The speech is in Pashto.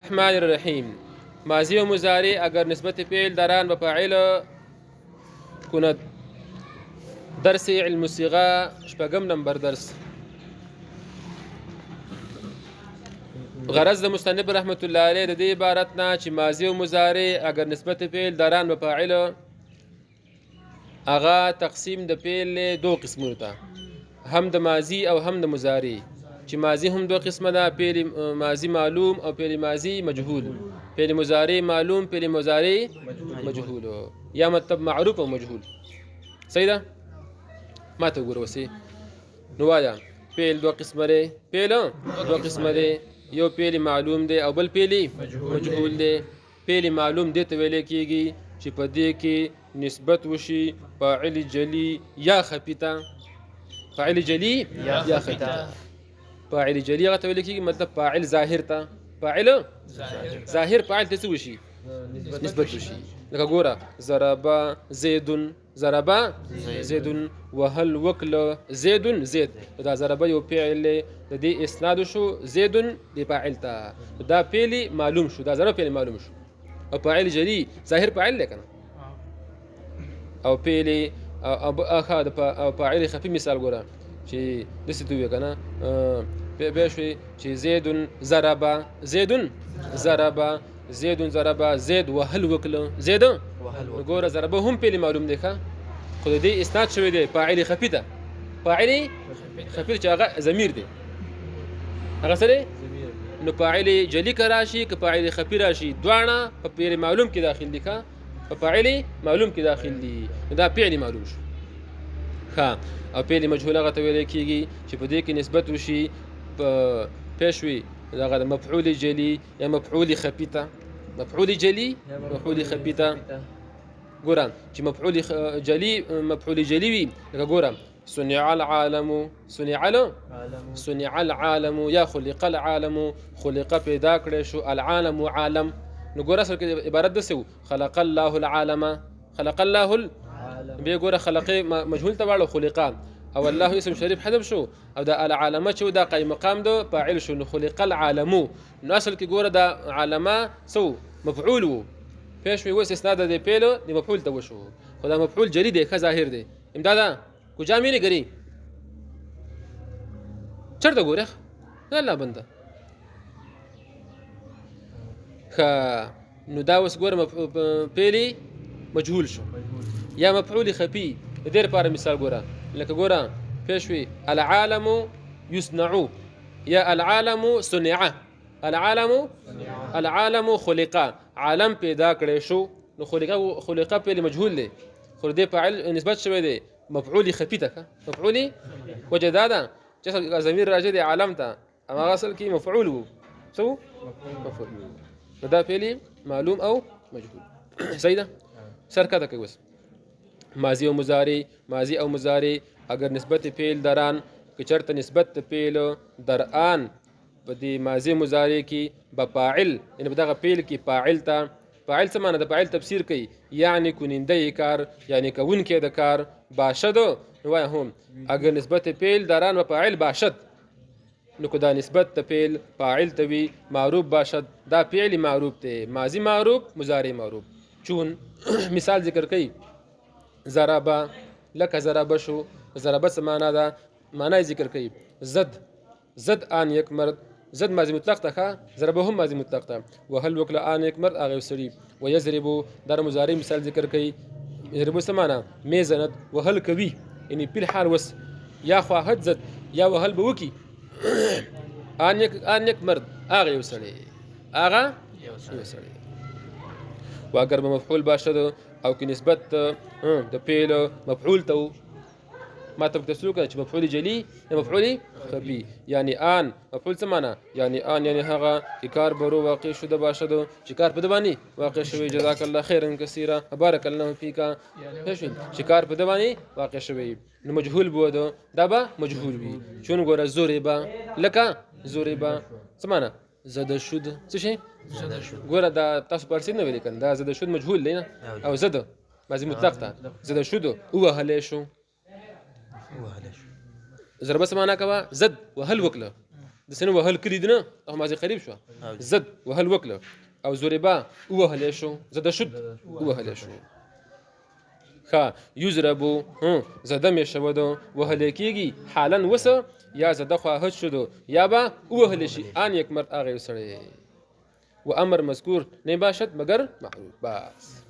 الرحمن الرحیم. ماضی و مضارع اگر نسبت فعل دارن به فاعل کند. درس علم الصيغه شپږم نمبر درس. غرض د مصنف رحمت الله علیه د دې عبارت نه چې ماضی او مضارع اگر نسبت فعل دارن به فاعل اغا تقسیم د فعل دو قسمونو ته، هم د ماضی او هم د مضارع. چې ماضی هم دو قسمه ده، فعل ماضی معلوم او فعل ماضی مجهول. فعل مضارع معلوم، فعل مضارع مجهول، یا مطلب معروف او مجهول. صحیح ده؟ ما ته وګوره وسې نو وایا فعل دو قسمه ده، فعل دو قسمه ده، یو فعل معلوم دی او بل فعل مجهول دی. فعل معلوم دی ته ویل کیږي چې په دې کې نسبت وشي فاعل جلی یا خفي ته. فاعل جلی یا خفي ته. فاعل جلی هغه ته ویل کیږي مطلب فاعل ظاهر ته. فاعل ظاهر فاعل ته څه وشي؟ نسبت وشي. لکه ګوره ضرب زید، ضرب زید، وهل وکل زید زید. دا ضرب یو فعل د دې اسناد شو زید د فاعل ته، دا فعل معلوم شو، دا ضرب فعل معلوم شو. او فاعل جلی ظاهر فاعل دی کنه، او فعل او فاعل خفي مثال ګوره چې دسې دوی کنه به شوي چې زید ضرب، زید ضرب، زید ضرب، زید وهل وکل زید ګوره ضرب هم فعل معلوم دی ښه، خو د دې اسناد شوی دی فاعل خفي ته. فاعل خفي چې هغه ضمیر دی، هغه سره نو فاعل جلی که راشي که فاعل خفي راشي دواړه په فعل معلوم کې داخل دي ښه، په فاعل معلوم کې داخل دي، دا فعل معلوم شو ښه. او فعل مجهول هغه ته ویل کېږي چې په دې کې نسبت وشي په پېښوي دغه مفعول جلی یا مفعول خفي ته. مفعول جلی مفعول خفي ته. ګوره چې مفعول جلی مفعول جلی وي لکه ګوره صنع العالم، صنع العالم یا خلق العالم، خلق پیدا کړی شو العالم عالم. نو ګوره اصل کې عبارت داسې و خلق الله العالم، خلق الله العالم. بیا ګوره خلق مجهول ته واړو خلقان او الله اسم شریف حذف شو او دا العالم چې دا قایم مقام دو فاعل شو. نو خلق العالم نو اصل کې ګوره دا عالمه سو مفعول وو پېښ وي، اوس اسناد د فعل د مفعول ته وشو، خو دا مفعول جلی دی ښه ظاهر دی. امدادا کجا میری ګری چرته ګوره الله بنده ښه. نو دا اوس ګوره فعل مجهول شو یا مفعول خفي. د دې لپاره مثال ګوره لکه ګوره پېښ وي العالم يصنع یا العالم صنع، العالم العالم خلق، عالم پیدا کړی شو. نو خلق فعل مجهول دی، خو دې فاعل نسبت شوی دی مفعول خفي ته. مفعول وجه دا ده چې ضمیر راجع دی عالم ته، اما اصل کې مفعول وو سو مفعول. نو دا فعل معلوم او مجهول. صحیح ده؟ سرکته کوي بس ماضی او مضارع. ماضی او مضارع اگر نسبت فعل دران که چرته نسبت فعل دران په دې ماضی مضارع کې به فاعل یعنی په دغه فعل کې فاعل ته. فاعل څه معنی د فاعل تفسیر کوي یعنی کننده کار یعنی کوونکی د کار. باشد نو وای هم اگر نسبت فعل دران و فاعل باشد نو که دا نسبت فعل فاعل ته وي معروف باشد، دا فعل معروف ته ماضی معروف مضارع معروف. چون مثال ذکر کوي ضربه لکه ضربه شو. ضربه څه معنا ده؟ معنا ذکر کوي زد، زد آن یک مرد، زد ماضی مطلق ته، ضربه هم ماضی مطلق ته. وهل وکل آن یک مرد هغه سړي. ويضرب در مضارع مثال ذکر کوي يضرب څه معنا میزند وهل کوي یعنی په حال وس یا خواهد زد یا وهل به وکي آن یک مرد هغه سړي، هغه سړي. واگر به مفعول باشد او که نسبت د فعل مفعول ته ما ته تفسیر کړه چې مفعول جلی یا مفعول خفي. یعنی آن مفعول څه معنا یعنی آن یعنی هغه چې کار برو واقع شده باشد چې کار په دبانی واقع شوی. جزاک الله خیرا کثیرا بارک الله فیک. چې کار په دبانی واقع شوی نو مجهول بود دا به مجهول وي. چون ګوره زوربا لکه زوربا څه معنا زده شد څه شي زده شد. ګوره دا تاسو پرسید نه ویل کنه دا زده شد مجهول دی نه او زده ماضی مطلق ته. زده شد او وهله شو. ضربه څه معنا کوه زد وهل وکړه د سن وهل کړي دي نه او ماضي قریب شو زد وهل وکړه او ضربا وهل شو زد شد وهل شو ښه یضربو زده مې شوه ده وهل کېږي حالا وسه یا زده خواهد شدو یا به ووهل شي آن یک مرد هغه یو سړی و امر مذکور نه باشد مگر معروف بس